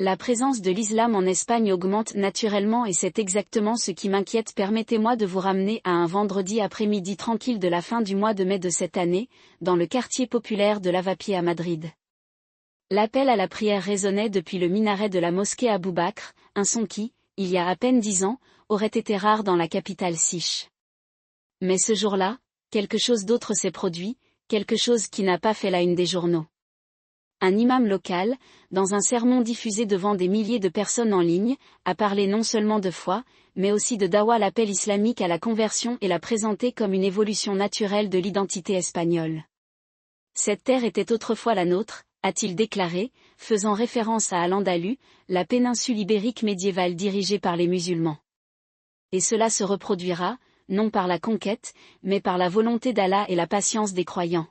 La présence de l'islam en Espagne augmente naturellement et c'est exactement ce qui m'inquiète. Permettez-moi de vous ramener à un vendredi après-midi tranquille de la fin du mois de mai de cette année, dans le quartier populaire de Lavapié à Madrid. L'appel à la prière résonnait depuis le minaret de la mosquée Abou Bakr, un son qui, il y a à peine 10 ans, aurait été rare dans la capitale siche. Mais ce jour-là, quelque chose d'autre s'est produit, quelque chose qui n'a pas fait la une des journaux. Un imam local, dans un sermon diffusé devant des milliers de personnes en ligne, a parlé non seulement de foi, mais aussi de dawa, l'appel islamique à la conversion, et l'a présenté comme une évolution naturelle de l'identité espagnole. Cette terre était autrefois la nôtre, a-t-il déclaré, faisant référence à Al-Andalus, la péninsule ibérique médiévale dirigée par les musulmans. Et cela se reproduira, non par la conquête, mais par la volonté d'Allah et la patience des croyants.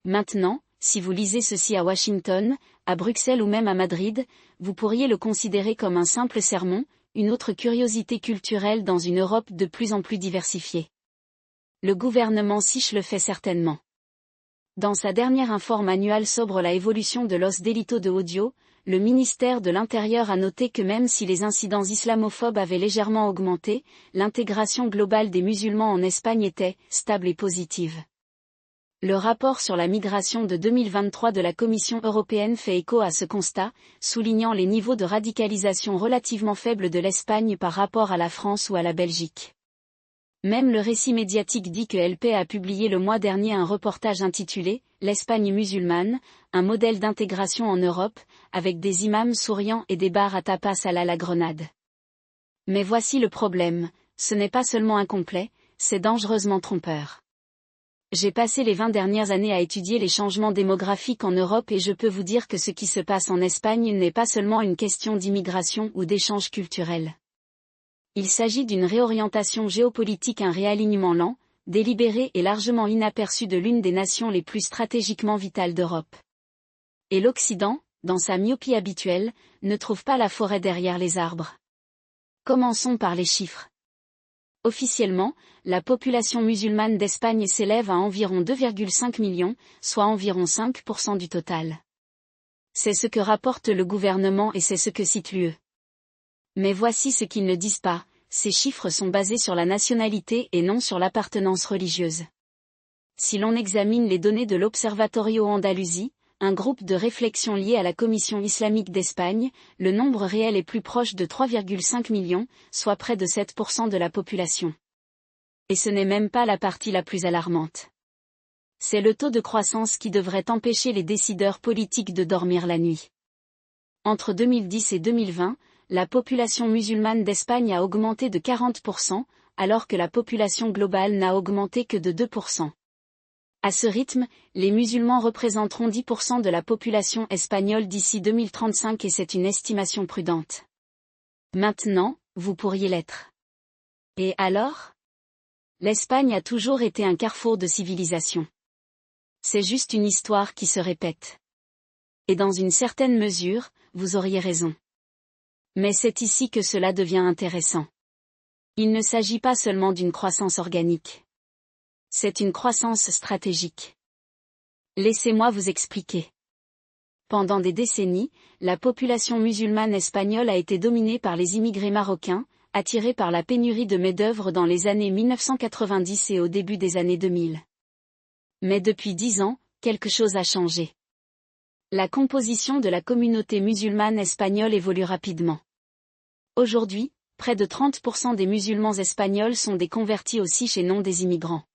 Maintenant, si vous lisez ceci à Washington, à Bruxelles ou même à Madrid, vous pourriez le considérer comme un simple sermon, une autre curiosité culturelle dans une Europe de plus en plus diversifiée. Le gouvernement siche le fait certainement. Dans sa dernière informe annuelle sobre la évolution de los delitos de odio, le ministère de l'Intérieur a noté que même si les incidents islamophobes avaient légèrement augmenté, l'intégration globale des musulmans en Espagne était stable et positive. Le rapport sur la migration de 2023 de la Commission européenne fait écho à ce constat, soulignant les niveaux de radicalisation relativement faibles de l'Espagne par rapport à la France ou à la Belgique. Même le récit médiatique dit que LP a publié le mois dernier un reportage intitulé « L'Espagne musulmane, un modèle d'intégration en Europe », avec des imams souriants et des bars à tapas à la grenade. Mais voici le problème, ce n'est pas seulement incomplet, c'est dangereusement trompeur. J'ai passé les 20 dernières années à étudier les changements démographiques en Europe et je peux vous dire que ce qui se passe en Espagne n'est pas seulement une question d'immigration ou d'échange culturel. Il s'agit d'une réorientation géopolitique, un réalignement lent, délibéré et largement inaperçu de l'une des nations les plus stratégiquement vitales d'Europe. Et l'Occident, dans sa myopie habituelle, ne trouve pas la forêt derrière les arbres. Commençons par les chiffres. Officiellement, la population musulmane d'Espagne s'élève à environ 2,5 millions, soit environ 5% du total. C'est ce que rapporte le gouvernement et c'est ce que cite l'UE. Mais voici ce qu'ils ne disent pas, ces chiffres sont basés sur la nationalité et non sur l'appartenance religieuse. Si l'on examine les données de l'Observatorio Andalusi, un groupe de réflexion lié à la Commission islamique d'Espagne, le nombre réel est plus proche de 3,5 millions, soit près de 7% de la population. Et ce n'est même pas la partie la plus alarmante. C'est le taux de croissance qui devrait empêcher les décideurs politiques de dormir la nuit. Entre 2010 et 2020, la population musulmane d'Espagne a augmenté de 40%, alors que la population globale n'a augmenté que de 2%. À ce rythme, les musulmans représenteront 10% de la population espagnole d'ici 2035 et c'est une estimation prudente. Maintenant, vous pourriez l'être. Et alors ? L'Espagne a toujours été un carrefour de civilisation. C'est juste une histoire qui se répète. Et dans une certaine mesure, vous auriez raison. Mais c'est ici que cela devient intéressant. Il ne s'agit pas seulement d'une croissance organique. C'est une croissance stratégique. Laissez-moi vous expliquer. Pendant des décennies, la population musulmane espagnole a été dominée par les immigrés marocains, attirés par la pénurie de main-d'œuvre dans les années 1990 et au début des années 2000. Mais depuis 10 ans, quelque chose a changé. La composition de la communauté musulmane espagnole évolue rapidement. Aujourd'hui, près de 30% des musulmans espagnols sont des convertis aux siches et non des immigrants.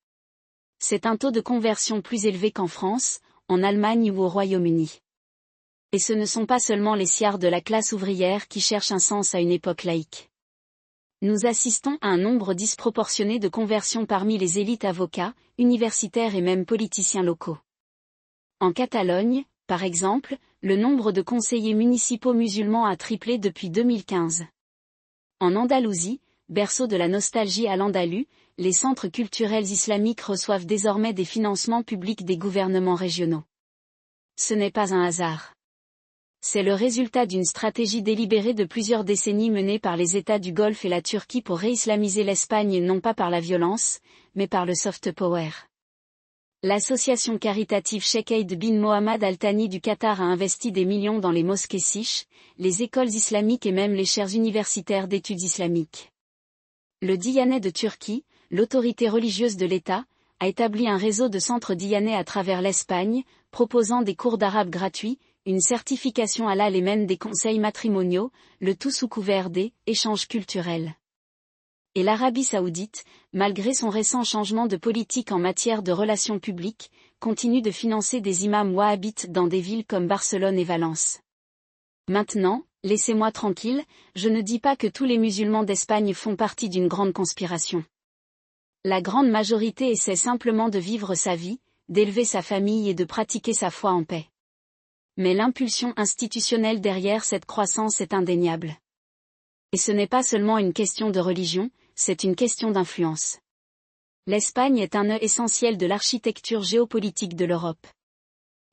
C'est un taux de conversion plus élevé qu'en France, en Allemagne ou au Royaume-Uni. Et ce ne sont pas seulement les sciards de la classe ouvrière qui cherchent un sens à une époque laïque. Nous assistons à un nombre disproportionné de conversions parmi les élites avocats, universitaires et même politiciens locaux. En Catalogne, par exemple, le nombre de conseillers municipaux musulmans a triplé depuis 2015. En Andalousie, berceau de la nostalgie à l'Andalus, les centres culturels islamiques reçoivent désormais des financements publics des gouvernements régionaux. Ce n'est pas un hasard. C'est le résultat d'une stratégie délibérée de plusieurs décennies menée par les États du Golfe et la Turquie pour réislamiser l'Espagne non pas par la violence, mais par le soft power. L'association caritative Sheikh Aid bin Mohammed Al Thani du Qatar a investi des millions dans les mosquées sikhs, les écoles islamiques et même les chaires universitaires d'études islamiques. Le Diyanet de Turquie, l'autorité religieuse de l'État, a établi un réseau de centres Diyanet à travers l'Espagne, proposant des cours d'arabe gratuits, une certification halal et même des conseils matrimoniaux, le tout sous couvert des échanges culturels. Et l'Arabie saoudite, malgré son récent changement de politique en matière de relations publiques, continue de financer des imams wahhabites dans des villes comme Barcelone et Valence. Maintenant, laissez-moi tranquille, je ne dis pas que tous les musulmans d'Espagne font partie d'une grande conspiration. La grande majorité essaie simplement de vivre sa vie, d'élever sa famille et de pratiquer sa foi en paix. Mais l'impulsion institutionnelle derrière cette croissance est indéniable. Et ce n'est pas seulement une question de religion, c'est une question d'influence. L'Espagne est un nœud essentiel de l'architecture géopolitique de l'Europe.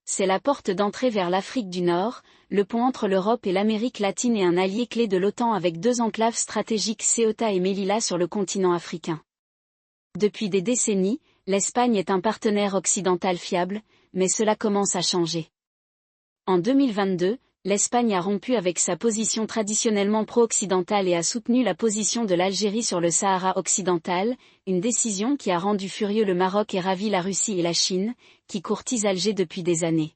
C'est la porte d'entrée vers l'Afrique du Nord, le pont entre l'Europe et l'Amérique latine et un allié clé de l'OTAN avec deux enclaves stratégiques Ceuta et Melilla sur le continent africain. Depuis des décennies, l'Espagne est un partenaire occidental fiable, mais cela commence à changer. En 2022, l'Espagne a rompu avec sa position traditionnellement pro-occidentale et a soutenu la position de l'Algérie sur le Sahara occidental, une décision qui a rendu furieux le Maroc et ravi la Russie et la Chine, qui courtisent Alger depuis des années.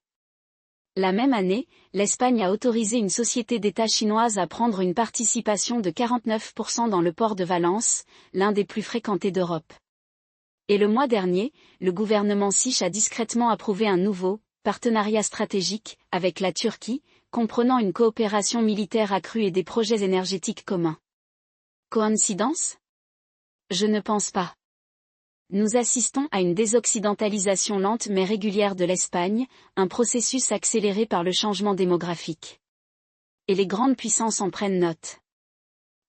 La même année, l'Espagne a autorisé une société d'État chinoise à prendre une participation de 49% dans le port de Valence, l'un des plus fréquentés d'Europe. Et le mois dernier, le gouvernement sikh a discrètement approuvé un nouveau partenariat stratégique avec la Turquie, comprenant une coopération militaire accrue et des projets énergétiques communs. Coïncidence ? Je ne pense pas. Nous assistons à une désoccidentalisation lente mais régulière de l'Espagne, un processus accéléré par le changement démographique. Et les grandes puissances en prennent note.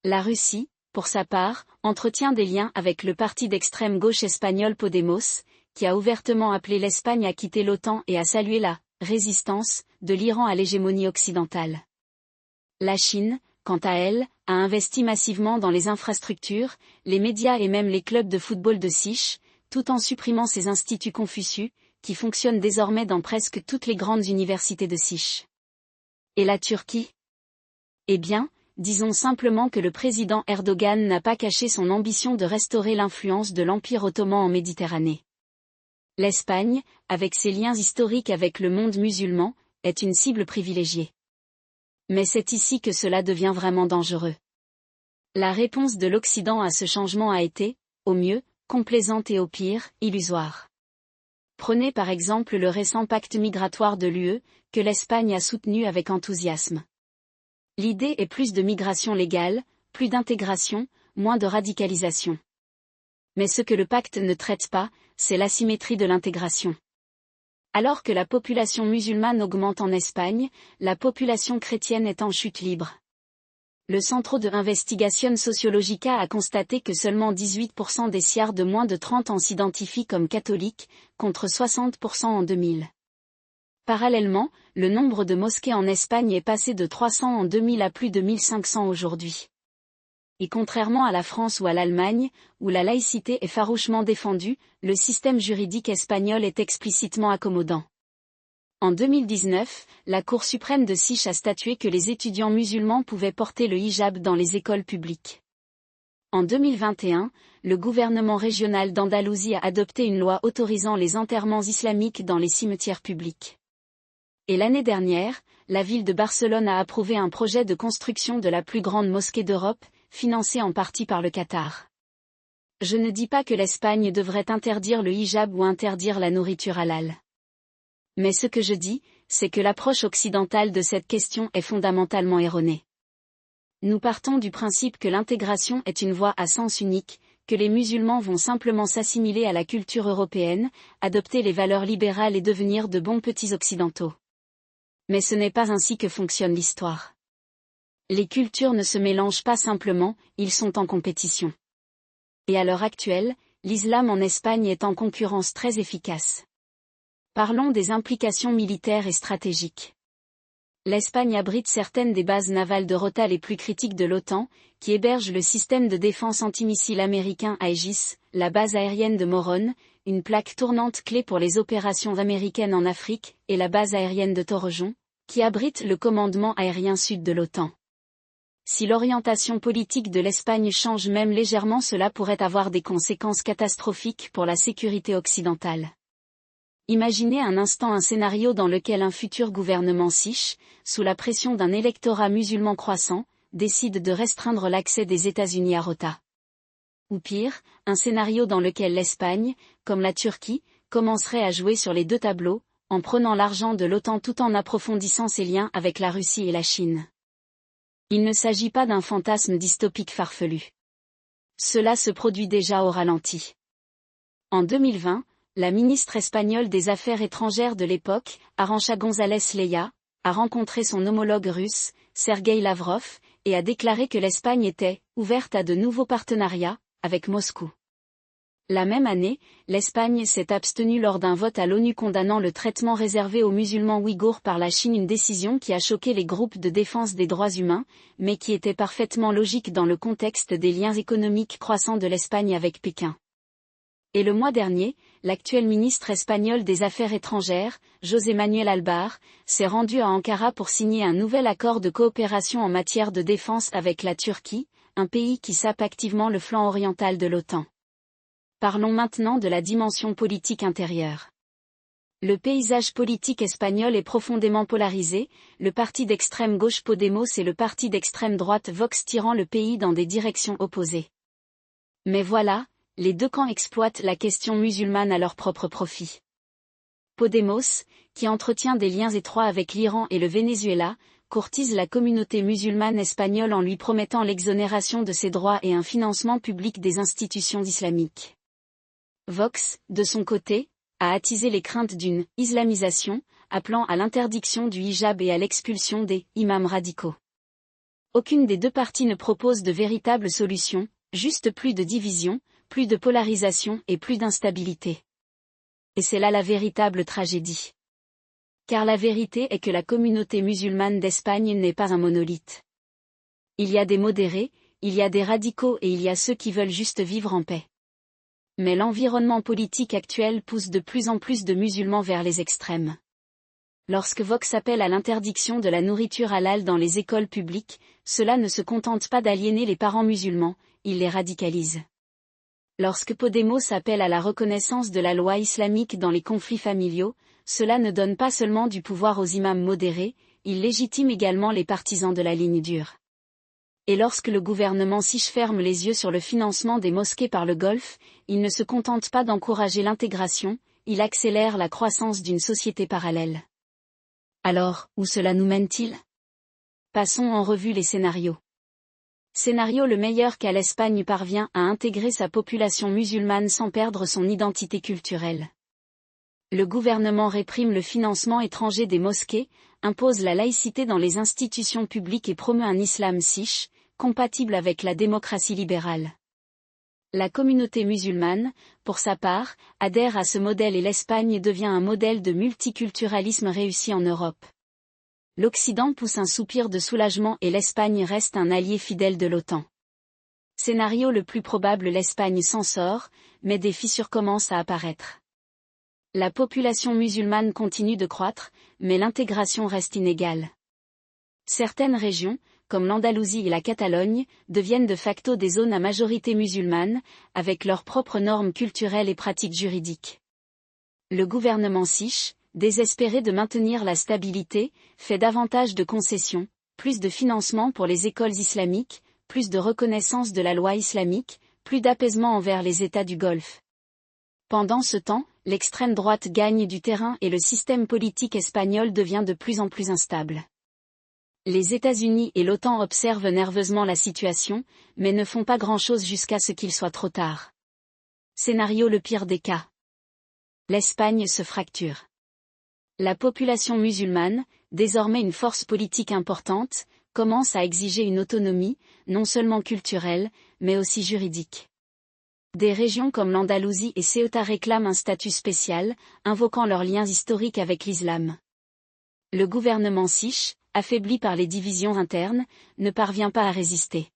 La Russie, pour sa part, entretient des liens avec le parti d'extrême gauche espagnol Podemos, qui a ouvertement appelé l'Espagne à quitter l'OTAN et à saluer la résistance de l'Iran à l'hégémonie occidentale. La Chine, quant à elle, a investi massivement dans les infrastructures, les médias et même les clubs de football de Sikh, tout en supprimant ces instituts Confucius, qui fonctionnent désormais dans presque toutes les grandes universités de Sikh. Et la Turquie ? Eh bien, disons simplement que le président Erdogan n'a pas caché son ambition de restaurer l'influence de l'Empire ottoman en Méditerranée. L'Espagne, avec ses liens historiques avec le monde musulman, est une cible privilégiée. Mais c'est ici que cela devient vraiment dangereux. La réponse de l'Occident à ce changement a été, au mieux, complaisante et au pire, illusoire. Prenez par exemple le récent pacte migratoire de l'UE, que l'Espagne a soutenu avec enthousiasme. L'idée est plus de migration légale, plus d'intégration, moins de radicalisation. Mais ce que le pacte ne traite pas, c'est l'asymétrie de l'intégration. Alors que la population musulmane augmente en Espagne, la population chrétienne est en chute libre. Le Centro de Investigación Sociológica a constaté que seulement 18% des siards de moins de 30 ans s'identifient comme catholiques, contre 60% en 2000. Parallèlement, le nombre de mosquées en Espagne est passé de 300 en 2000 à plus de 1500 aujourd'hui. Et contrairement à la France ou à l'Allemagne, où la laïcité est farouchement défendue, le système juridique espagnol est explicitement accommodant. En 2019, la Cour suprême de Sikh a statué que les étudiants musulmans pouvaient porter le hijab dans les écoles publiques. En 2021, le gouvernement régional d'Andalousie a adopté une loi autorisant les enterrements islamiques dans les cimetières publics. Et l'année dernière, la ville de Barcelone a approuvé un projet de construction de la plus grande mosquée d'Europe, financé en partie par le Qatar. Je ne dis pas que l'Espagne devrait interdire le hijab ou interdire la nourriture halal. Mais ce que je dis, c'est que l'approche occidentale de cette question est fondamentalement erronée. Nous partons du principe que l'intégration est une voie à sens unique, que les musulmans vont simplement s'assimiler à la culture européenne, adopter les valeurs libérales et devenir de bons petits occidentaux. Mais ce n'est pas ainsi que fonctionne l'histoire. Les cultures ne se mélangent pas simplement, ils sont en compétition. Et à l'heure actuelle, l'islam en Espagne est en concurrence très efficace. Parlons des implications militaires et stratégiques. L'Espagne abrite certaines des bases navales de rota les plus critiques de l'OTAN, qui hébergent le système de défense antimissile américain Aegis, la base aérienne de Morón, une plaque tournante clé pour les opérations américaines en Afrique, et la base aérienne de Torrejon, qui abrite le commandement aérien sud de l'OTAN. Si l'orientation politique de l'Espagne change même légèrement, cela pourrait avoir des conséquences catastrophiques pour la sécurité occidentale. Imaginez un instant un scénario dans lequel un futur gouvernement siche, sous la pression d'un électorat musulman croissant, décide de restreindre l'accès des États-Unis à Rota. Ou pire, un scénario dans lequel l'Espagne, comme la Turquie, commencerait à jouer sur les deux tableaux, en prenant l'argent de l'OTAN tout en approfondissant ses liens avec la Russie et la Chine. Il ne s'agit pas d'un fantasme dystopique farfelu. Cela se produit déjà au ralenti. En 2020, la ministre espagnole des Affaires étrangères de l'époque, Arantxa González Leia, a rencontré son homologue russe, Sergueï Lavrov, et a déclaré que l'Espagne était « ouverte à de nouveaux partenariats » avec Moscou. La même année, l'Espagne s'est abstenue lors d'un vote à l'ONU condamnant le traitement réservé aux musulmans ouïghours par la Chine, une décision qui a choqué les groupes de défense des droits humains, mais qui était parfaitement logique dans le contexte des liens économiques croissants de l'Espagne avec Pékin. Et le mois dernier, l'actuel ministre espagnol des Affaires étrangères, José Manuel Albar, s'est rendu à Ankara pour signer un nouvel accord de coopération en matière de défense avec la Turquie, un pays qui sape activement le flanc oriental de l'OTAN. Parlons maintenant de la dimension politique intérieure. Le paysage politique espagnol est profondément polarisé, le parti d'extrême gauche Podemos et le parti d'extrême droite Vox tirant le pays dans des directions opposées. Mais voilà, les deux camps exploitent la question musulmane à leur propre profit. Podemos, qui entretient des liens étroits avec l'Iran et le Venezuela, courtise la communauté musulmane espagnole en lui promettant l'exonération de ses droits et un financement public des institutions islamiques. Vox, de son côté, a attisé les craintes d'une « islamisation », appelant à l'interdiction du hijab et à l'expulsion des « imams radicaux ». Aucune des deux parties ne propose de véritable solution, juste plus de division, plus de polarisation et plus d'instabilité. Et c'est là la véritable tragédie. Car la vérité est que la communauté musulmane d'Espagne n'est pas un monolithe. Il y a des modérés, il y a des radicaux et il y a ceux qui veulent juste vivre en paix. Mais l'environnement politique actuel pousse de plus en plus de musulmans vers les extrêmes. Lorsque Vox appelle à l'interdiction de la nourriture halal dans les écoles publiques, cela ne se contente pas d'aliéner les parents musulmans, il les radicalise. Lorsque Podemos appelle à la reconnaissance de la loi islamique dans les conflits familiaux, cela ne donne pas seulement du pouvoir aux imams modérés, il légitime également les partisans de la ligne dure. Et lorsque le gouvernement siche ferme les yeux sur le financement des mosquées par le Golfe, il ne se contente pas d'encourager l'intégration, il accélère la croissance d'une société parallèle. Alors, où cela nous mène-t-il ? Passons en revue les scénarios. Scénario le meilleur qu'à l'Espagne parvient à intégrer sa population musulmane sans perdre son identité culturelle. Le gouvernement réprime le financement étranger des mosquées, impose la laïcité dans les institutions publiques et promeut un islam siche, compatible avec la démocratie libérale. La communauté musulmane, pour sa part, adhère à ce modèle et l'Espagne devient un modèle de multiculturalisme réussi en Europe. L'Occident pousse un soupir de soulagement et l'Espagne reste un allié fidèle de l'OTAN. Scénario le plus probable, l'Espagne s'en sort, mais des fissures commencent à apparaître. La population musulmane continue de croître, mais l'intégration reste inégale. Certaines régions, comme l'Andalousie et la Catalogne, deviennent de facto des zones à majorité musulmane, avec leurs propres normes culturelles et pratiques juridiques. Le gouvernement siche, désespéré de maintenir la stabilité, fait davantage de concessions, plus de financement pour les écoles islamiques, plus de reconnaissance de la loi islamique, plus d'apaisement envers les États du Golfe. Pendant ce temps, l'extrême droite gagne du terrain et le système politique espagnol devient de plus en plus instable. Les États-Unis et l'OTAN observent nerveusement la situation, mais ne font pas grand-chose jusqu'à ce qu'il soit trop tard. Scénario le pire des cas. L'Espagne se fracture. La population musulmane, désormais une force politique importante, commence à exiger une autonomie, non seulement culturelle, mais aussi juridique. Des régions comme l'Andalousie et Ceuta réclament un statut spécial, invoquant leurs liens historiques avec l'islam. Le gouvernement siche, affaibli par les divisions internes, ne parvient pas à résister.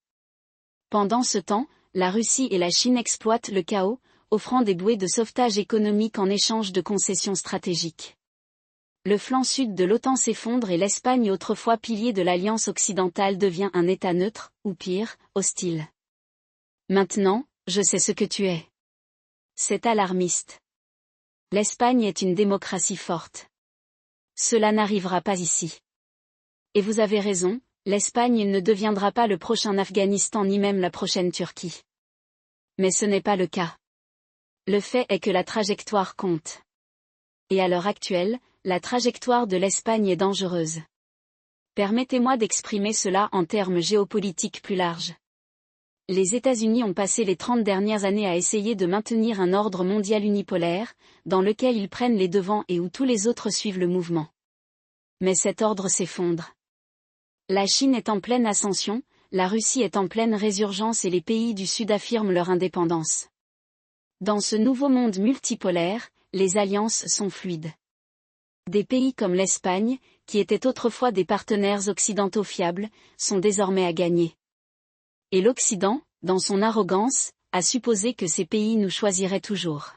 Pendant ce temps, la Russie et la Chine exploitent le chaos, offrant des bouées de sauvetage économique en échange de concessions stratégiques. Le flanc sud de l'OTAN s'effondre et l'Espagne, autrefois pilier de l'Alliance occidentale, devient un État neutre, ou pire, hostile. Maintenant, je sais ce que tu es. C'est alarmiste. L'Espagne est une démocratie forte. Cela n'arrivera pas ici. Et vous avez raison, l'Espagne ne deviendra pas le prochain Afghanistan ni même la prochaine Turquie. Mais ce n'est pas le cas. Le fait est que la trajectoire compte. Et à l'heure actuelle, la trajectoire de l'Espagne est dangereuse. Permettez-moi d'exprimer cela en termes géopolitiques plus larges. Les États-Unis ont passé les 30 dernières années à essayer de maintenir un ordre mondial unipolaire, dans lequel ils prennent les devants et où tous les autres suivent le mouvement. Mais cet ordre s'effondre. La Chine est en pleine ascension, la Russie est en pleine résurgence et les pays du Sud affirment leur indépendance. Dans ce nouveau monde multipolaire, les alliances sont fluides. Des pays comme l'Espagne, qui étaient autrefois des partenaires occidentaux fiables, sont désormais à gagner. Et l'Occident, dans son arrogance, a supposé que ces pays nous choisiraient toujours.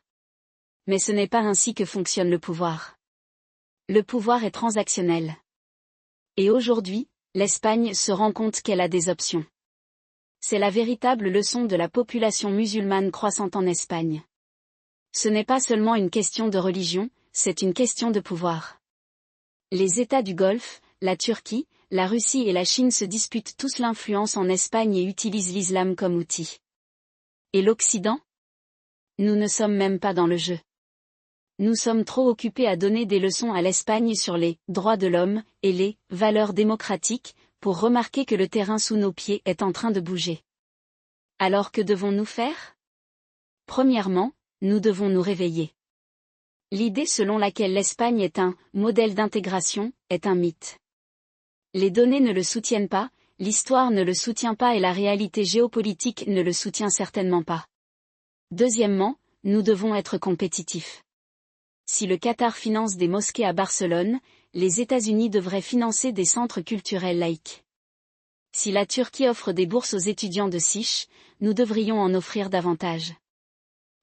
Mais ce n'est pas ainsi que fonctionne le pouvoir. Le pouvoir est transactionnel. Et aujourd'hui, l'Espagne se rend compte qu'elle a des options. C'est la véritable leçon de la population musulmane croissante en Espagne. Ce n'est pas seulement une question de religion, c'est une question de pouvoir. Les États du Golfe, la Turquie, la Russie et la Chine se disputent tous l'influence en Espagne et utilisent l'islam comme outil. Et l'Occident ? Nous ne sommes même pas dans le jeu. Nous sommes trop occupés à donner des leçons à l'Espagne sur les droits de l'homme et les valeurs démocratiques, pour remarquer que le terrain sous nos pieds est en train de bouger. Alors que devons-nous faire ? Premièrement, nous devons nous réveiller. L'idée selon laquelle l'Espagne est un modèle d'intégration est un mythe. Les données ne le soutiennent pas, l'histoire ne le soutient pas et la réalité géopolitique ne le soutient certainement pas. Deuxièmement, nous devons être compétitifs. Si le Qatar finance des mosquées à Barcelone, les États-Unis devraient financer des centres culturels laïques. Si la Turquie offre des bourses aux étudiants de SICH, nous devrions en offrir davantage.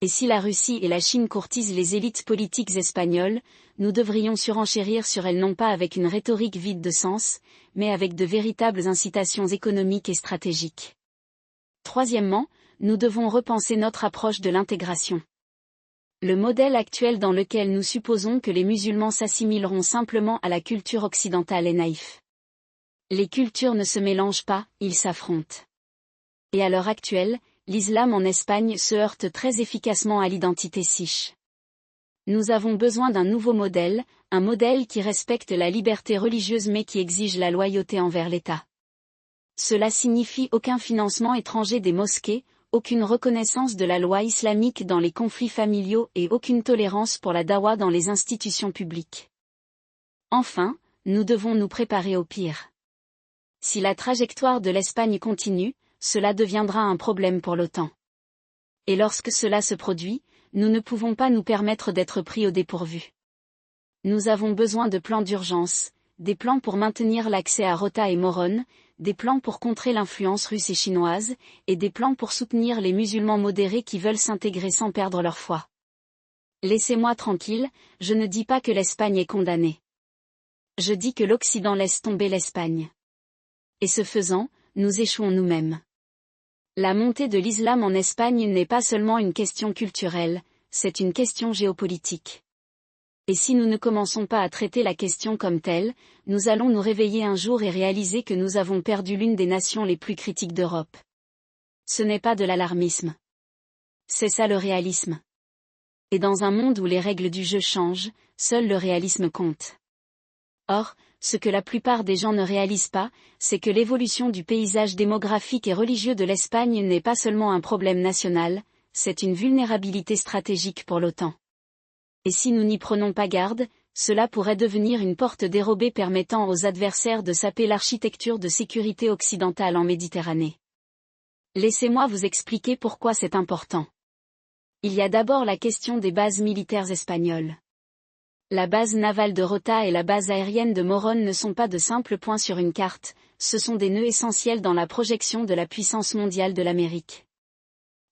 Et si la Russie et la Chine courtisent les élites politiques espagnoles, nous devrions surenchérir sur elles non pas avec une rhétorique vide de sens, mais avec de véritables incitations économiques et stratégiques. Troisièmement, nous devons repenser notre approche de l'intégration. Le modèle actuel dans lequel nous supposons que les musulmans s'assimileront simplement à la culture occidentale est naïf. Les cultures ne se mélangent pas, ils s'affrontent. Et à l'heure actuelle, l'islam en Espagne se heurte très efficacement à l'identité siche. Nous avons besoin d'un nouveau modèle, un modèle qui respecte la liberté religieuse mais qui exige la loyauté envers l'État. Cela signifie aucun financement étranger des mosquées, aucune reconnaissance de la loi islamique dans les conflits familiaux et aucune tolérance pour la dawa dans les institutions publiques. Enfin, nous devons nous préparer au pire. Si la trajectoire de l'Espagne continue, cela deviendra un problème pour l'OTAN. Et lorsque cela se produit, nous ne pouvons pas nous permettre d'être pris au dépourvu. Nous avons besoin de plans d'urgence, des plans pour maintenir l'accès à Rota et Morón, des plans pour contrer l'influence russe et chinoise, et des plans pour soutenir les musulmans modérés qui veulent s'intégrer sans perdre leur foi. Laissez-moi tranquille, je ne dis pas que l'Espagne est condamnée. Je dis que l'Occident laisse tomber l'Espagne. Et ce faisant, nous échouons nous-mêmes. La montée de l'islam en Espagne n'est pas seulement une question culturelle, c'est une question géopolitique. Et si nous ne commençons pas à traiter la question comme telle, nous allons nous réveiller un jour et réaliser que nous avons perdu l'une des nations les plus critiques d'Europe. Ce n'est pas de l'alarmisme. C'est ça le réalisme. Et dans un monde où les règles du jeu changent, seul le réalisme compte. Or, ce que la plupart des gens ne réalisent pas, c'est que l'évolution du paysage démographique et religieux de l'Espagne n'est pas seulement un problème national, c'est une vulnérabilité stratégique pour l'OTAN. Et si nous n'y prenons pas garde, cela pourrait devenir une porte dérobée permettant aux adversaires de saper l'architecture de sécurité occidentale en Méditerranée. Laissez-moi vous expliquer pourquoi c'est important. Il y a d'abord la question des bases militaires espagnoles. La base navale de Rota et la base aérienne de Morón ne sont pas de simples points sur une carte, ce sont des nœuds essentiels dans la projection de la puissance mondiale de l'Amérique.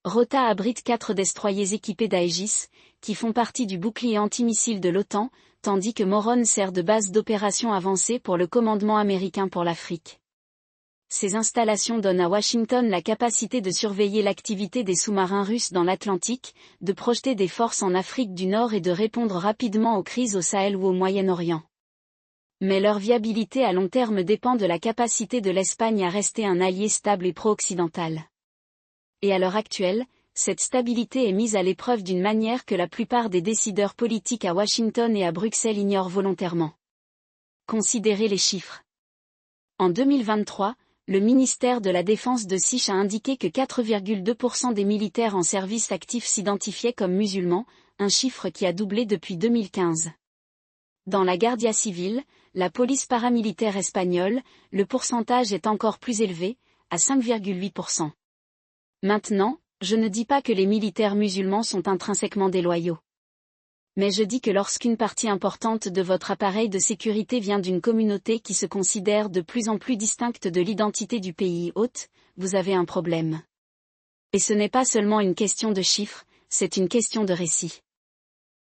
Rota abrite 4 destroyers équipés d'Aegis, qui font partie du bouclier antimissile de l'OTAN, tandis que Moron sert de base d'opération avancée pour le commandement américain pour l'Afrique. Ces installations donnent à Washington la capacité de surveiller l'activité des sous-marins russes dans l'Atlantique, de projeter des forces en Afrique du Nord et de répondre rapidement aux crises au Sahel ou au Moyen-Orient. Mais leur viabilité à long terme dépend de la capacité de l'Espagne à rester un allié stable et pro-occidental. Et à l'heure actuelle, cette stabilité est mise à l'épreuve d'une manière que la plupart des décideurs politiques à Washington et à Bruxelles ignorent volontairement. Considérez les chiffres. En 2023, le ministère de la Défense de SICH a indiqué que 4,2% des militaires en service actif s'identifiaient comme musulmans, un chiffre qui a doublé depuis 2015. Dans la Guardia Civil, la police paramilitaire espagnole, le pourcentage est encore plus élevé, à 5,8%. Maintenant, je ne dis pas que les militaires musulmans sont intrinsèquement déloyaux. Mais je dis que lorsqu'une partie importante de votre appareil de sécurité vient d'une communauté qui se considère de plus en plus distincte de l'identité du pays hôte, vous avez un problème. Et ce n'est pas seulement une question de chiffres, c'est une question de récit.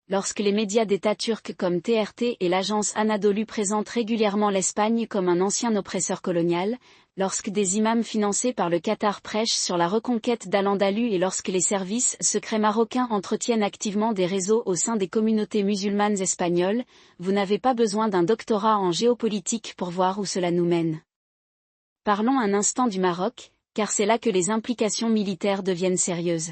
Lorsque les médias d'État turcs comme TRT et l'agence Anadolu présentent régulièrement l'Espagne comme un ancien oppresseur colonial, lorsque des imams financés par le Qatar prêchent sur la reconquête d'Al-Andalus et lorsque les services secrets marocains entretiennent activement des réseaux au sein des communautés musulmanes espagnoles, vous n'avez pas besoin d'un doctorat en géopolitique pour voir où cela nous mène. Parlons un instant du Maroc, car c'est là que les implications militaires deviennent sérieuses.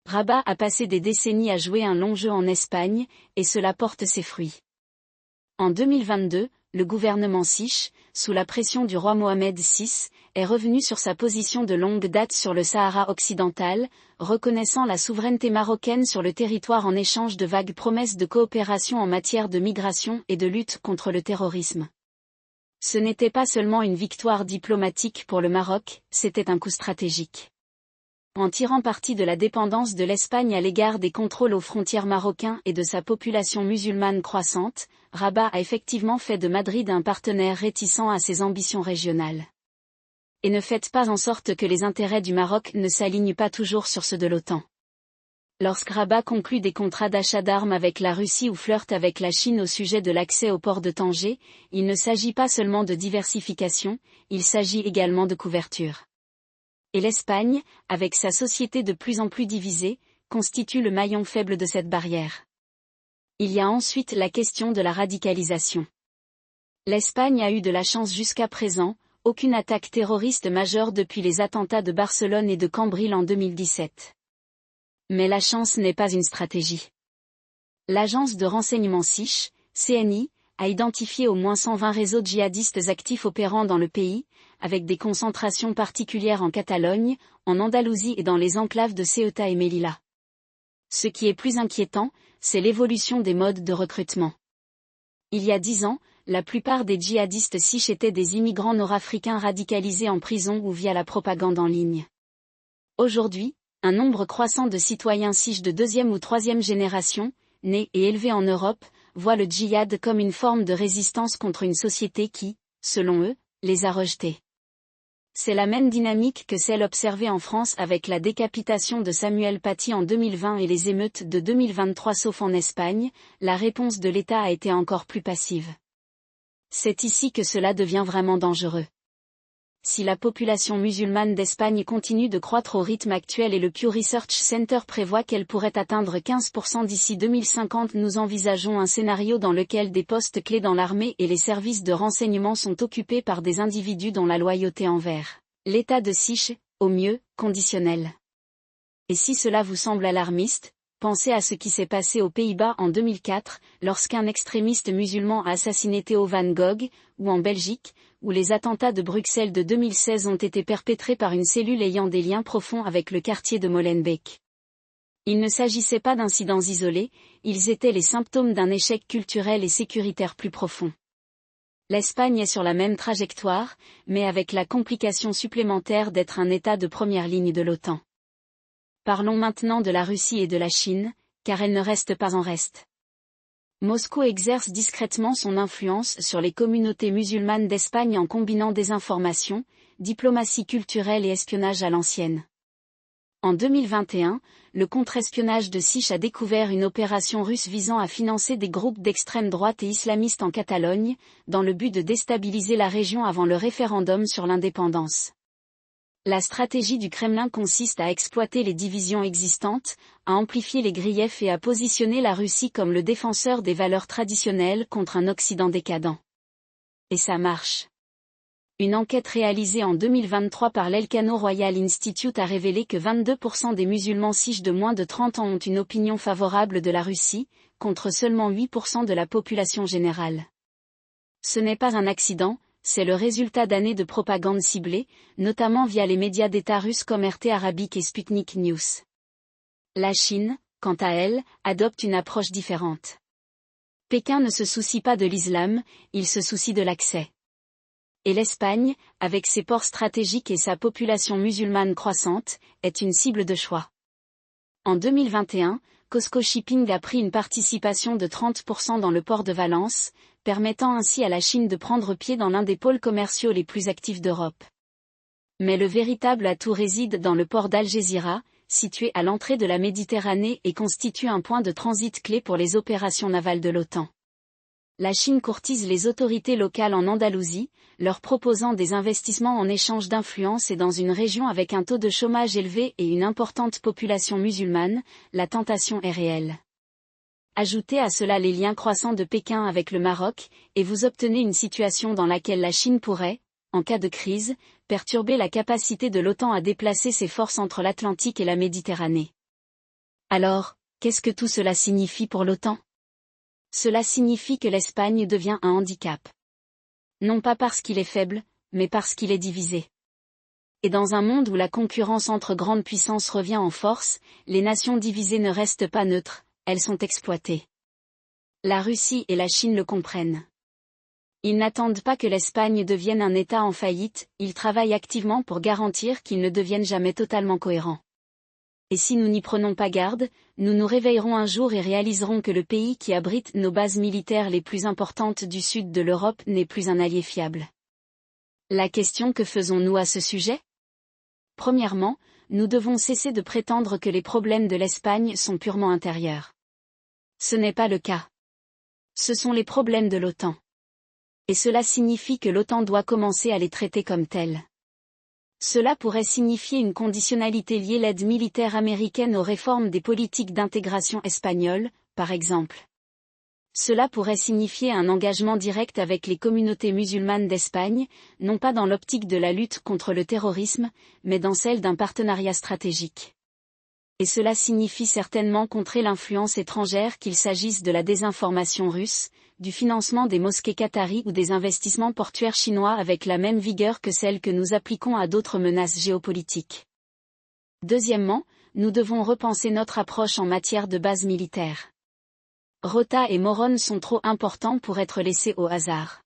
Rabat a passé des décennies à jouer un long jeu en Espagne, et cela porte ses fruits. En 2022, le gouvernement SICH, sous la pression du roi Mohamed VI, est revenu sur sa position de longue date sur le Sahara occidental, reconnaissant la souveraineté marocaine sur le territoire en échange de vagues promesses de coopération en matière de migration et de lutte contre le terrorisme. Ce n'était pas seulement une victoire diplomatique pour le Maroc, c'était un coup stratégique. En tirant parti de la dépendance de l'Espagne à l'égard des contrôles aux frontières marocains et de sa population musulmane croissante, Rabat a effectivement fait de Madrid un partenaire réticent à ses ambitions régionales. Et ne faites pas en sorte que les intérêts du Maroc ne s'alignent pas toujours sur ceux de l'OTAN. Lorsque Rabat conclut des contrats d'achat d'armes avec la Russie ou flirte avec la Chine au sujet de l'accès au port de Tanger, il ne s'agit pas seulement de diversification, il s'agit également de couverture. Et l'Espagne, avec sa société de plus en plus divisée, constitue le maillon faible de cette barrière. Il y a ensuite la question de la radicalisation. L'Espagne a eu de la chance jusqu'à présent, aucune attaque terroriste majeure depuis les attentats de Barcelone et de Cambrils en 2017. Mais la chance n'est pas une stratégie. L'agence de renseignement SICH, CNI, a identifié au moins 120 réseaux djihadistes actifs opérant dans le pays, avec des concentrations particulières en Catalogne, en Andalousie et dans les enclaves de Ceuta et Melilla. Ce qui est plus inquiétant, c'est l'évolution des modes de recrutement. Il y a 10 ans, la plupart des djihadistes SICH étaient des immigrants nord-africains radicalisés en prison ou via la propagande en ligne. Aujourd'hui, un nombre croissant de citoyens SICH de 2e ou 3e génération, nés et élevés en Europe, voient le djihad comme une forme de résistance contre une société qui, selon eux, les a rejetés. C'est la même dynamique que celle observée en France avec la décapitation de Samuel Paty en 2020 et les émeutes de 2023 sauf en Espagne, la réponse de l'État a été encore plus passive. C'est ici que cela devient vraiment dangereux. Si la population musulmane d'Espagne continue de croître au rythme actuel et le Pew Research Center prévoit qu'elle pourrait atteindre 15% d'ici 2050, nous envisageons un scénario dans lequel des postes clés dans l'armée et les services de renseignement sont occupés par des individus dont la loyauté envers l'État de SICH, au mieux, conditionnelle. Et si cela vous semble alarmiste, pensez à ce qui s'est passé aux Pays-Bas en 2004, lorsqu'un extrémiste musulman a assassiné Theo van Gogh, ou en Belgique, où les attentats de Bruxelles de 2016 ont été perpétrés par une cellule ayant des liens profonds avec le quartier de Molenbeek. Il ne s'agissait pas d'incidents isolés, ils étaient les symptômes d'un échec culturel et sécuritaire plus profond. L'Espagne est sur la même trajectoire, mais avec la complication supplémentaire d'être un État de première ligne de l'OTAN. Parlons maintenant de la Russie et de la Chine, car elles ne restent pas en reste. Moscou exerce discrètement son influence sur les communautés musulmanes d'Espagne en combinant désinformation, diplomatie culturelle et espionnage à l'ancienne. En 2021, le contre-espionnage de SICH a découvert une opération russe visant à financer des groupes d'extrême droite et islamistes en Catalogne, dans le but de déstabiliser la région avant le référendum sur l'indépendance. La stratégie du Kremlin consiste à exploiter les divisions existantes, à amplifier les griefs et à positionner la Russie comme le défenseur des valeurs traditionnelles contre un Occident décadent. Et ça marche. Une enquête réalisée en 2023 par l'Elcano Royal Institute a révélé que 22% des musulmans sikhs de moins de 30 ans ont une opinion favorable de la Russie, contre seulement 8% de la population générale. Ce n'est pas un accident, c'est le résultat d'années de propagande ciblée, notamment via les médias d'État russes comme RT Arabique et Sputnik News. La Chine, quant à elle, adopte une approche différente. Pékin ne se soucie pas de l'islam, il se soucie de l'accès. Et l'Espagne, avec ses ports stratégiques et sa population musulmane croissante, est une cible de choix. En 2021, Costco Shipping a pris une participation de 30% dans le port de Valence, permettant ainsi à la Chine de prendre pied dans l'un des pôles commerciaux les plus actifs d'Europe. Mais le véritable atout réside dans le port d'Algésiras, situé à l'entrée de la Méditerranée et constitue un point de transit clé pour les opérations navales de l'OTAN. La Chine courtise les autorités locales en Andalousie, leur proposant des investissements en échange d'influence et dans une région avec un taux de chômage élevé et une importante population musulmane, la tentation est réelle. Ajoutez à cela les liens croissants de Pékin avec le Maroc, et vous obtenez une situation dans laquelle la Chine pourrait, en cas de crise, perturber la capacité de l'OTAN à déplacer ses forces entre l'Atlantique et la Méditerranée. Alors, qu'est-ce que tout cela signifie pour l'OTAN ? Cela signifie que l'Espagne devient un handicap. Non pas parce qu'il est faible, mais parce qu'il est divisé. Et dans un monde où la concurrence entre grandes puissances revient en force, les nations divisées ne restent pas neutres, elles sont exploitées. La Russie et la Chine le comprennent. Ils n'attendent pas que l'Espagne devienne un État en faillite, ils travaillent activement pour garantir qu'il ne devienne jamais totalement cohérent. Et si nous n'y prenons pas garde, nous nous réveillerons un jour et réaliserons que le pays qui abrite nos bases militaires les plus importantes du sud de l'Europe n'est plus un allié fiable. La question: que faisons-nous à ce sujet ? Premièrement, nous devons cesser de prétendre que les problèmes de l'Espagne sont purement intérieurs. Ce n'est pas le cas. Ce sont les problèmes de l'OTAN. Et cela signifie que l'OTAN doit commencer à les traiter comme tels. Cela pourrait signifier une conditionnalité liée à l'aide militaire américaine aux réformes des politiques d'intégration espagnoles, par exemple. Cela pourrait signifier un engagement direct avec les communautés musulmanes d'Espagne, non pas dans l'optique de la lutte contre le terrorisme, mais dans celle d'un partenariat stratégique. Et cela signifie certainement contrer l'influence étrangère, qu'il s'agisse de la désinformation russe, du financement des mosquées qataries ou des investissements portuaires chinois, avec la même vigueur que celle que nous appliquons à d'autres menaces géopolitiques. Deuxièmement, nous devons repenser notre approche en matière de bases militaires. Rota et Morón sont trop importants pour être laissés au hasard.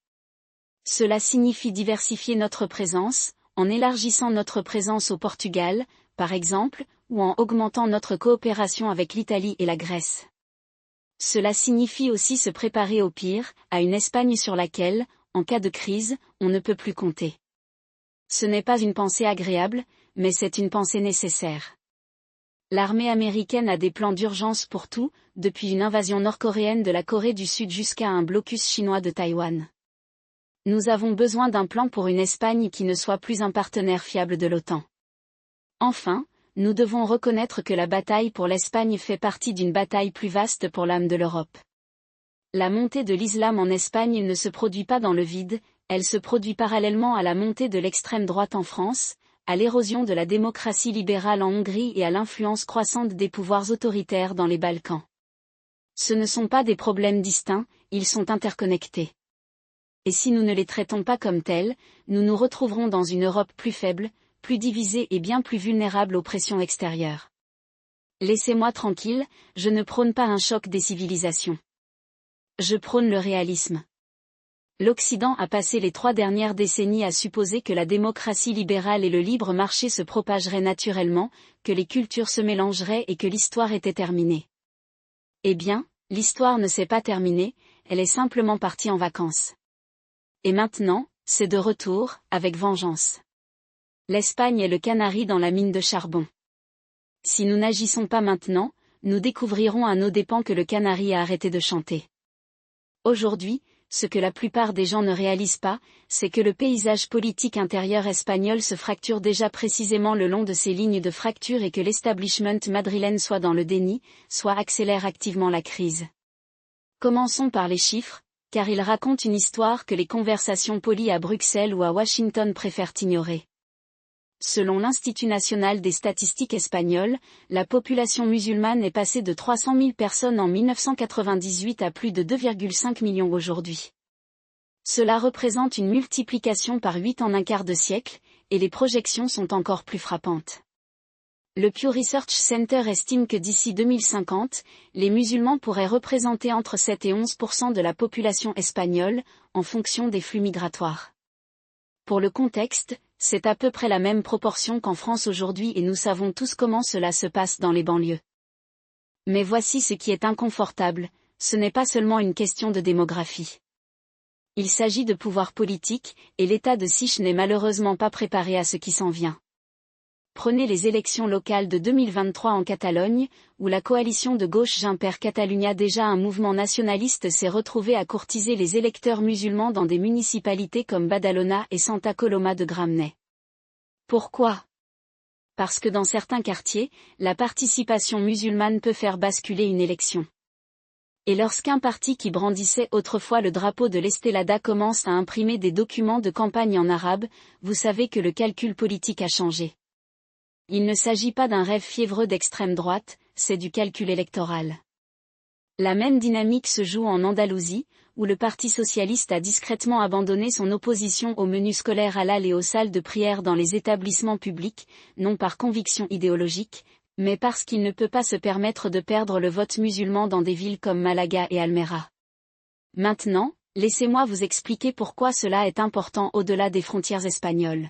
Cela signifie diversifier notre présence, en élargissant notre présence au Portugal, par exemple, ou en augmentant notre coopération avec l'Italie et la Grèce. Cela signifie aussi se préparer au pire, à une Espagne sur laquelle, en cas de crise, on ne peut plus compter. Ce n'est pas une pensée agréable, mais c'est une pensée nécessaire. L'armée américaine a des plans d'urgence pour tout, depuis une invasion nord-coréenne de la Corée du Sud jusqu'à un blocus chinois de Taïwan. Nous avons besoin d'un plan pour une Espagne qui ne soit plus un partenaire fiable de l'OTAN. Enfin, nous devons reconnaître que la bataille pour l'Espagne fait partie d'une bataille plus vaste pour l'âme de l'Europe. La montée de l'islam en Espagne ne se produit pas dans le vide, elle se produit parallèlement à la montée de l'extrême droite en France, à l'érosion de la démocratie libérale en Hongrie et à l'influence croissante des pouvoirs autoritaires dans les Balkans. Ce ne sont pas des problèmes distincts, ils sont interconnectés. Et si nous ne les traitons pas comme tels, nous nous retrouverons dans une Europe plus faible, plus divisée et bien plus vulnérable aux pressions extérieures. Laissez-moi tranquille, je ne prône pas un choc des civilisations. Je prône le réalisme. L'Occident a passé les 3 dernières décennies à supposer que la démocratie libérale et le libre marché se propageraient naturellement, que les cultures se mélangeraient et que l'histoire était terminée. Eh bien, l'histoire ne s'est pas terminée, elle est simplement partie en vacances. Et maintenant, c'est de retour, avec vengeance. L'Espagne est le canari dans la mine de charbon. Si nous n'agissons pas maintenant, nous découvrirons à nos dépens que le canari a arrêté de chanter. Aujourd'hui, ce que la plupart des gens ne réalisent pas, c'est que le paysage politique intérieur espagnol se fracture déjà précisément le long de ces lignes de fracture et que l'establishment madrilène soit dans le déni, soit accélère activement la crise. Commençons par les chiffres, car ils racontent une histoire que les conversations polies à Bruxelles ou à Washington préfèrent ignorer. Selon l'Institut national des statistiques espagnoles, la population musulmane est passée de 300 000 personnes en 1998 à plus de 2,5 millions aujourd'hui. Cela représente une multiplication par 8 en un quart de siècle, et les projections sont encore plus frappantes. Le Pew Research Center estime que d'ici 2050, les musulmans pourraient représenter entre 7 et 11% de la population espagnole, en fonction des flux migratoires. Pour le contexte, c'est à peu près la même proportion qu'en France aujourd'hui et nous savons tous comment cela se passe dans les banlieues. Mais voici ce qui est inconfortable, ce n'est pas seulement une question de démographie. Il s'agit de pouvoir politique, et l'État de Six n'est malheureusement pas préparé à ce qui s'en vient. Prenez les élections locales de 2023 en Catalogne, où la coalition de gauche Junts per Catalunya, déjà un mouvement nationaliste, s'est retrouvée à courtiser les électeurs musulmans dans des municipalités comme Badalona et Santa Coloma de Gramenet. Pourquoi ? Parce que dans certains quartiers, la participation musulmane peut faire basculer une élection. Et lorsqu'un parti qui brandissait autrefois le drapeau de l'Estelada commence à imprimer des documents de campagne en arabe, vous savez que le calcul politique a changé. Il ne s'agit pas d'un rêve fiévreux d'extrême droite, c'est du calcul électoral. La même dynamique se joue en Andalousie, où le Parti socialiste a discrètement abandonné son opposition au menu scolaire halal et aux salles de prière dans les établissements publics, non par conviction idéologique, mais parce qu'il ne peut pas se permettre de perdre le vote musulman dans des villes comme Malaga et Almera. Maintenant, laissez-moi vous expliquer pourquoi cela est important au-delà des frontières espagnoles.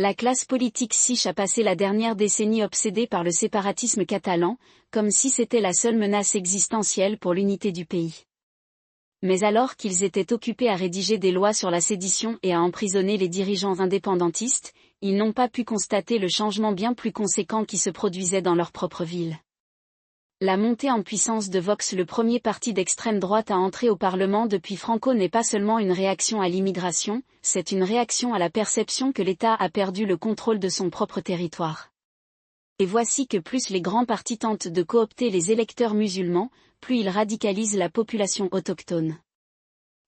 La classe politique siche a passé la dernière décennie obsédée par le séparatisme catalan, comme si c'était la seule menace existentielle pour l'unité du pays. Mais alors qu'ils étaient occupés à rédiger des lois sur la sédition et à emprisonner les dirigeants indépendantistes, ils n'ont pas pu constater le changement bien plus conséquent qui se produisait dans leur propre ville. La montée en puissance de Vox, le premier parti d'extrême droite à entrer au Parlement depuis Franco, n'est pas seulement une réaction à l'immigration, c'est une réaction à la perception que l'État a perdu le contrôle de son propre territoire. Et voici que plus les grands partis tentent de coopter les électeurs musulmans, plus ils radicalisent la population autochtone.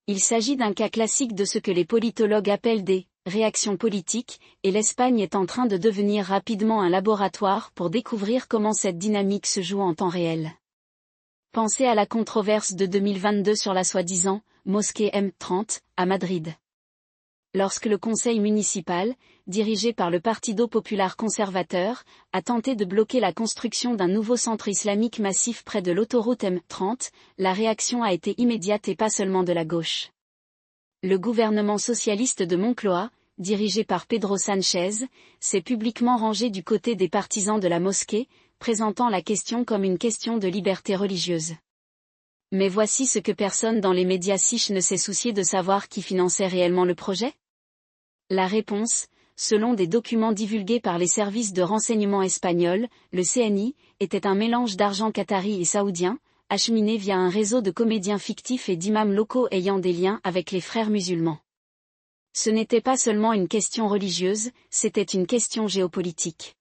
Il s'agit d'un cas classique de ce que les politologues appellent des réactions politiques, et l'Espagne est en train de devenir rapidement un laboratoire pour découvrir comment cette dynamique se joue en temps réel. Pensez à la controverse de 2022 sur la soi-disant mosquée M30 à Madrid. Lorsque le conseil municipal, dirigé par le Partido Popular conservateur, a tenté de bloquer la construction d'un nouveau centre islamique massif près de l'autoroute M30, la réaction a été immédiate et pas seulement de la gauche. Le gouvernement socialiste de Moncloa, dirigé par Pedro Sánchez, s'est publiquement rangé du côté des partisans de la mosquée, présentant la question comme une question de liberté religieuse. Mais voici ce que personne dans les médias siches ne s'est soucié de savoir: qui finançait réellement le projet ? La réponse, selon des documents divulgués par les services de renseignement espagnols, le CNI, était un mélange d'argent qatari et saoudien, acheminé via un réseau de comédiens fictifs et d'imams locaux ayant des liens avec les frères musulmans. Ce n'était pas seulement une question religieuse, c'était une question géopolitique.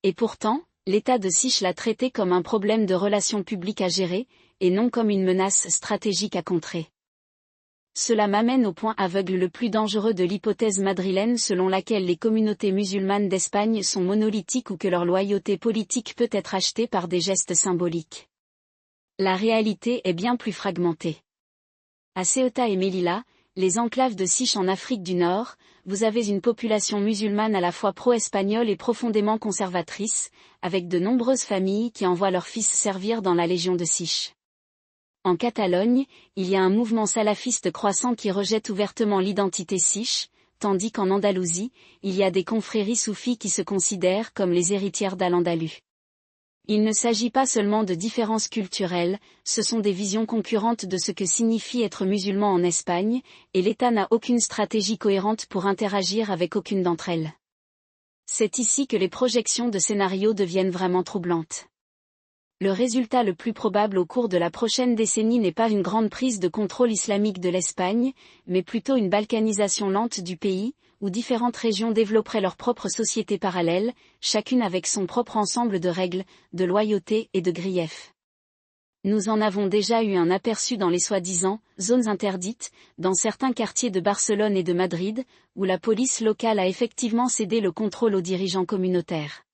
Et pourtant, l'État de Six l'a traité comme un problème de relations publiques à gérer, et non comme une menace stratégique à contrer. Cela m'amène au point aveugle le plus dangereux de l'hypothèse madrilène selon laquelle les communautés musulmanes d'Espagne sont monolithiques ou que leur loyauté politique peut être achetée par des gestes symboliques. La réalité est bien plus fragmentée. À Ceuta et Melilla, les enclaves de Six en Afrique du Nord, vous avez une population musulmane à la fois pro-espagnole et profondément conservatrice, avec de nombreuses familles qui envoient leurs fils servir dans la Légion de Six. En Catalogne, il y a un mouvement salafiste croissant qui rejette ouvertement l'identité Six, tandis qu'en Andalousie, il y a des confréries soufis qui se considèrent comme les héritières d'Al-Andalus. Il ne s'agit pas seulement de différences culturelles, ce sont des visions concurrentes de ce que signifie être musulman en Espagne, et l'État n'a aucune stratégie cohérente pour interagir avec aucune d'entre elles. C'est ici que les projections de scénarios deviennent vraiment troublantes. Le résultat le plus probable au cours de la prochaine décennie n'est pas une grande prise de contrôle islamique de l'Espagne, mais plutôt une balkanisation lente du pays, où différentes régions développeraient leur propre société parallèle, chacune avec son propre ensemble de règles, de loyauté et de griefs. Nous en avons déjà eu un aperçu dans les soi-disant « zones interdites », dans certains quartiers de Barcelone et de Madrid, où la police locale a effectivement cédé le contrôle aux dirigeants communautaires.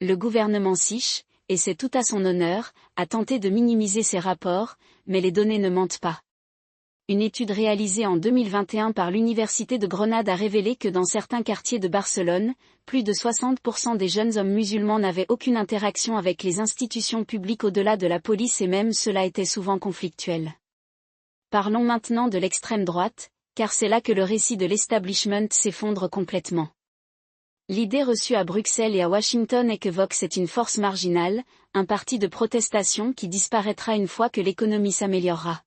Le gouvernement siche, et c'est tout à son honneur, a tenté de minimiser ces rapports, mais les données ne mentent pas. Une étude réalisée en 2021 par l'Université de Grenade a révélé que dans certains quartiers de Barcelone, plus de 60% des jeunes hommes musulmans n'avaient aucune interaction avec les institutions publiques au-delà de la police et même cela était souvent conflictuel. Parlons maintenant de l'extrême droite, car c'est là que le récit de l'establishment s'effondre complètement. L'idée reçue à Bruxelles et à Washington est que Vox est une force marginale, un parti de protestation qui disparaîtra une fois que l'économie s'améliorera.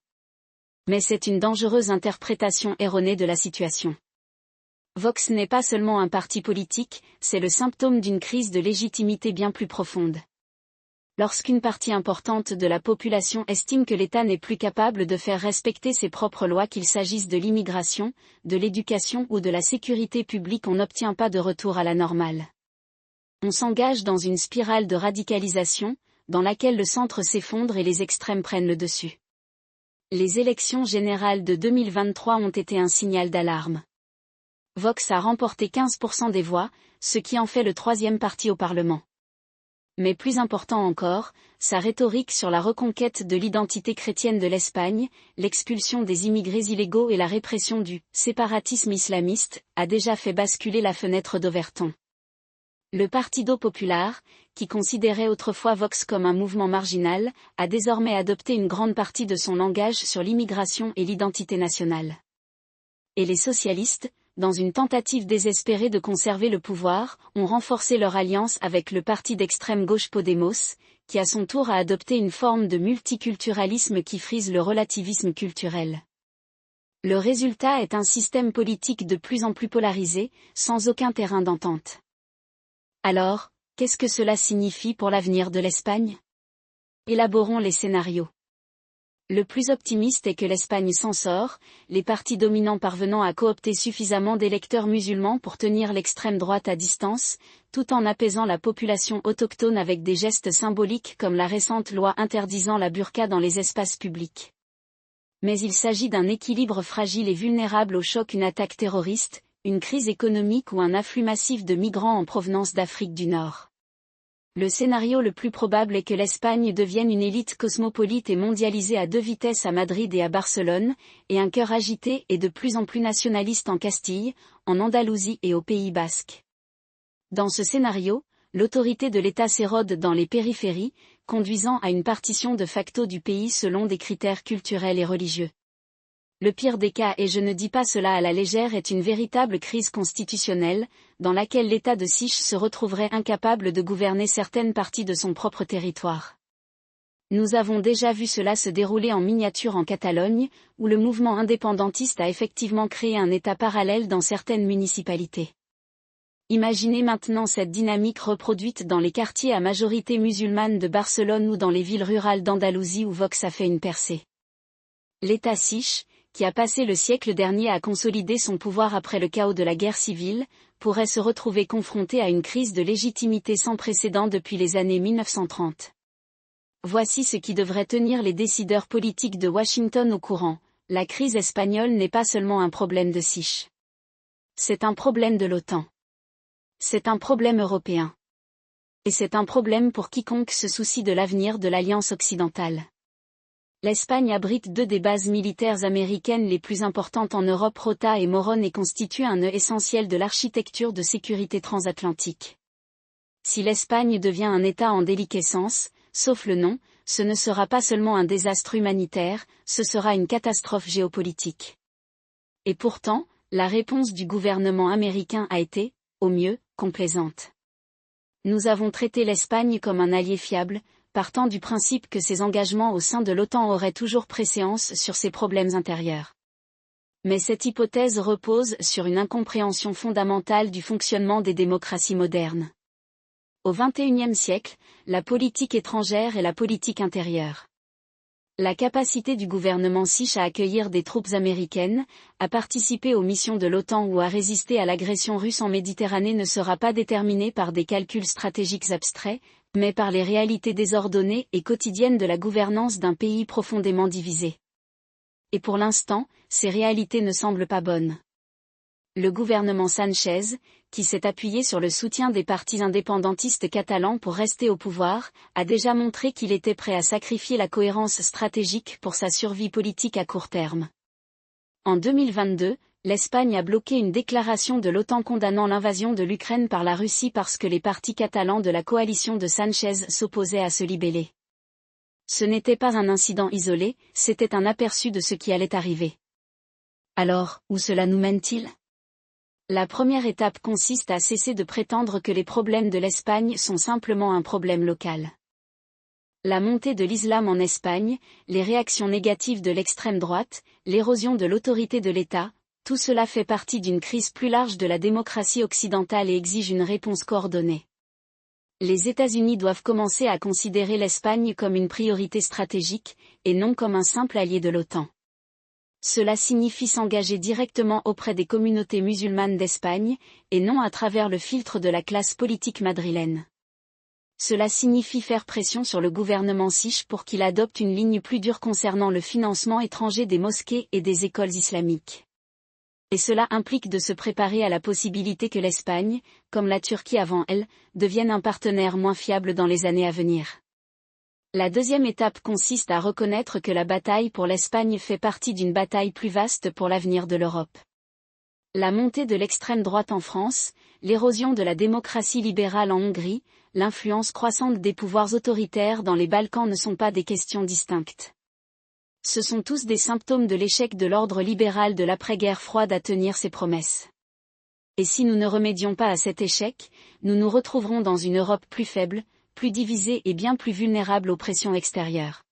Mais c'est une dangereuse interprétation erronée de la situation. Vox n'est pas seulement un parti politique, c'est le symptôme d'une crise de légitimité bien plus profonde. Lorsqu'une partie importante de la population estime que l'État n'est plus capable de faire respecter ses propres lois, qu'il s'agisse de l'immigration, de l'éducation ou de la sécurité publique, on n'obtient pas de retour à la normale. On s'engage dans une spirale de radicalisation, dans laquelle le centre s'effondre et les extrêmes prennent le dessus. Les élections générales de 2023 ont été un signal d'alarme. Vox a remporté 15% des voix, ce qui en fait le troisième parti au Parlement. Mais plus important encore, sa rhétorique sur la reconquête de l'identité chrétienne de l'Espagne, l'expulsion des immigrés illégaux et la répression du séparatisme islamiste, a déjà fait basculer la fenêtre d'Overton. Le Partido Popular, qui considérait autrefois Vox comme un mouvement marginal, a désormais adopté une grande partie de son langage sur l'immigration et l'identité nationale. Et les socialistes, dans une tentative désespérée de conserver le pouvoir, ont renforcé leur alliance avec le parti d'extrême gauche Podemos, qui à son tour a adopté une forme de multiculturalisme qui frise le relativisme culturel. Le résultat est un système politique de plus en plus polarisé, sans aucun terrain d'entente. Alors, qu'est-ce que cela signifie pour l'avenir de l'Espagne ? Élaborons les scénarios. Le plus optimiste est que l'Espagne s'en sort, les partis dominants parvenant à coopter suffisamment d'électeurs musulmans pour tenir l'extrême droite à distance, tout en apaisant la population autochtone avec des gestes symboliques comme la récente loi interdisant la burqa dans les espaces publics. Mais il s'agit d'un équilibre fragile et vulnérable au choc, une attaque terroriste, une crise économique ou un afflux massif de migrants en provenance d'Afrique du Nord. Le scénario le plus probable est que l'Espagne devienne une élite cosmopolite et mondialisée à deux vitesses à Madrid et à Barcelone, et un cœur agité et de plus en plus nationaliste en Castille, en Andalousie et au Pays Basque. Dans ce scénario, l'autorité de l'État s'érode dans les périphéries, conduisant à une partition de facto du pays selon des critères culturels et religieux. Le pire des cas, et je ne dis pas cela à la légère, est une véritable crise constitutionnelle, dans laquelle l'État de Siche se retrouverait incapable de gouverner certaines parties de son propre territoire. Nous avons déjà vu cela se dérouler en miniature en Catalogne, où le mouvement indépendantiste a effectivement créé un État parallèle dans certaines municipalités. Imaginez maintenant cette dynamique reproduite dans les quartiers à majorité musulmane de Barcelone ou dans les villes rurales d'Andalousie où Vox a fait une percée. L'État siche, qui a passé le siècle dernier à consolider son pouvoir après le chaos de la guerre civile, pourrait se retrouver confronté à une crise de légitimité sans précédent depuis les années 1930. Voici ce qui devrait tenir les décideurs politiques de Washington au courant: la crise espagnole n'est pas seulement un problème de Siche. C'est un problème de l'OTAN. C'est un problème européen. Et c'est un problème pour quiconque se soucie de l'avenir de l'Alliance occidentale. L'Espagne abrite deux des bases militaires américaines les plus importantes en Europe, Rota et Morón, et constitue un nœud essentiel de l'architecture de sécurité transatlantique. Si l'Espagne devient un État en déliquescence, sauf le nom, ce ne sera pas seulement un désastre humanitaire, ce sera une catastrophe géopolitique. Et pourtant, la réponse du gouvernement américain a été, au mieux, complaisante. Nous avons traité l'Espagne comme un allié fiable, partant du principe que ses engagements au sein de l'OTAN auraient toujours préséance sur ses problèmes intérieurs. Mais cette hypothèse repose sur une incompréhension fondamentale du fonctionnement des démocraties modernes. Au XXIe siècle, la politique étrangère est la politique intérieure. La capacité du gouvernement SICH à accueillir des troupes américaines, à participer aux missions de l'OTAN ou à résister à l'agression russe en Méditerranée ne sera pas déterminée par des calculs stratégiques abstraits, mais par les réalités désordonnées et quotidiennes de la gouvernance d'un pays profondément divisé. Et pour l'instant, ces réalités ne semblent pas bonnes. Le gouvernement Sánchez, qui s'est appuyé sur le soutien des partis indépendantistes catalans pour rester au pouvoir, a déjà montré qu'il était prêt à sacrifier la cohérence stratégique pour sa survie politique à court terme. En 2022, l'Espagne a bloqué une déclaration de l'OTAN condamnant l'invasion de l'Ukraine par la Russie parce que les partis catalans de la coalition de Sánchez s'opposaient à ce libellé. Ce n'était pas un incident isolé, c'était un aperçu de ce qui allait arriver. Alors, où cela nous mène-t-il ? La première étape consiste à cesser de prétendre que les problèmes de l'Espagne sont simplement un problème local. La montée de l'islam en Espagne, les réactions négatives de l'extrême droite, l'érosion de l'autorité de l'État, tout cela fait partie d'une crise plus large de la démocratie occidentale et exige une réponse coordonnée. Les États-Unis doivent commencer à considérer l'Espagne comme une priorité stratégique, et non comme un simple allié de l'OTAN. Cela signifie s'engager directement auprès des communautés musulmanes d'Espagne, et non à travers le filtre de la classe politique madrilène. Cela signifie faire pression sur le gouvernement SICH pour qu'il adopte une ligne plus dure concernant le financement étranger des mosquées et des écoles islamiques. Et cela implique de se préparer à la possibilité que l'Espagne, comme la Turquie avant elle, devienne un partenaire moins fiable dans les années à venir. La deuxième étape consiste à reconnaître que la bataille pour l'Espagne fait partie d'une bataille plus vaste pour l'avenir de l'Europe. La montée de l'extrême droite en France, l'érosion de la démocratie libérale en Hongrie, l'influence croissante des pouvoirs autoritaires dans les Balkans ne sont pas des questions distinctes. Ce sont tous des symptômes de l'échec de l'ordre libéral de l'après-guerre froide à tenir ses promesses. Et si nous ne remédions pas à cet échec, nous nous retrouverons dans une Europe plus faible, plus divisée et bien plus vulnérable aux pressions extérieures.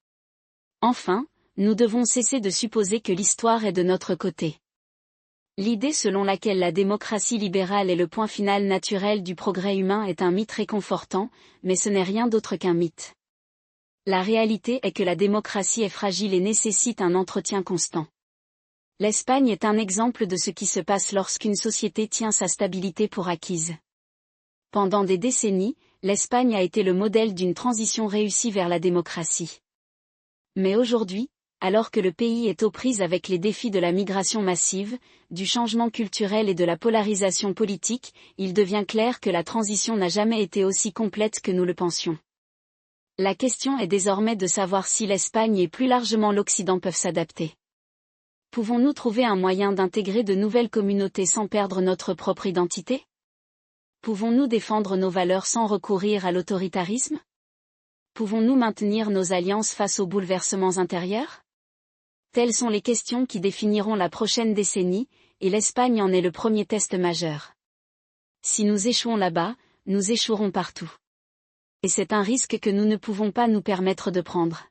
Enfin, nous devons cesser de supposer que l'histoire est de notre côté. L'idée selon laquelle la démocratie libérale est le point final naturel du progrès humain est un mythe réconfortant, mais ce n'est rien d'autre qu'un mythe. La réalité est que la démocratie est fragile et nécessite un entretien constant. L'Espagne est un exemple de ce qui se passe lorsqu'une société tient sa stabilité pour acquise. Pendant des décennies, l'Espagne a été le modèle d'une transition réussie vers la démocratie. Mais aujourd'hui, alors que le pays est aux prises avec les défis de la migration massive, du changement culturel et de la polarisation politique, il devient clair que la transition n'a jamais été aussi complète que nous le pensions. La question est désormais de savoir si l'Espagne et plus largement l'Occident peuvent s'adapter. Pouvons-nous trouver un moyen d'intégrer de nouvelles communautés sans perdre notre propre identité ? Pouvons-nous défendre nos valeurs sans recourir à l'autoritarisme ? Pouvons-nous maintenir nos alliances face aux bouleversements intérieurs ? Telles sont les questions qui définiront la prochaine décennie, et l'Espagne en est le premier test majeur. Si nous échouons là-bas, nous échouerons partout. Et c'est un risque que nous ne pouvons pas nous permettre de prendre.